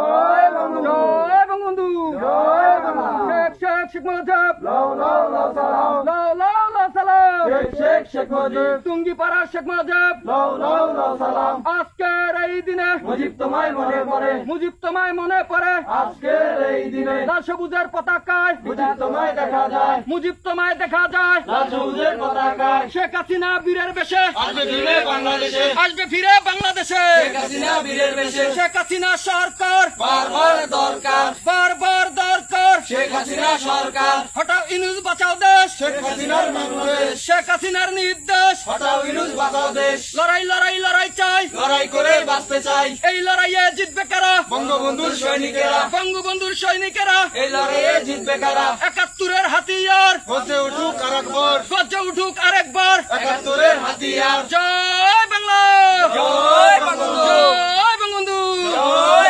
জয় বঙ্গবন্ধু, জয় বঙ্গবন্ধু, জয় বাংলা। শেখ মুজিব, লাও লাও লাও সালাম, লাও লাও লাও সালাম। শেখ মুজিব, টুঙ্গিপাড়া শেখ মুজিব, লাও লাও লাও সালাম। আজকের এই দিনে মুজিব তোমায় মনে পড়ে, মুজিব তোমায় মনে পড়ে। আজকের এই দিনে লাল সবুজের পতাকায় মুজিব তোমায় দেখা যায়, মুজিব তোমায় দেখা যায়। লাল সবুজের পতাকায় শেখ হাসিনা বীরের বেশে আসবে ফিরে বাংলাদেশে, আসবে ফিরে বাংলাদেশে। শেখ হাসিনা বীরের বেশে, শেখ হাসিনা সরকার বারবার দরকার, বারবার দরকার। শেখ হাসিনা সরকার হটাও ইউনূস বাঁচাও দেশ, শেখ হাসিনার বাংলাদেশ, শেখ হাসিনার নির্দেশ হটাও ইউনূস বাঁচাও দেশ। লড়াই লড়াই লড়াই চাই, লড়াই করে বাঁচতে চাই। এই লড়াইয়ে জিতবে কারা? বঙ্গবন্ধুর সৈনিকেরা, বঙ্গবন্ধুর সৈনিকেরা। এই লড়াইয়ে জিতবে কারা? ৭১-এর হাতিয়ার গর্জে উঠুক আরেকবার, গর্জে উঠুক আরেকবার। ৭১-এর হাতিয়ার। জয় বাংলা, জয় বঙ্গবন্ধু, জয় বঙ্গবন্ধু, জয়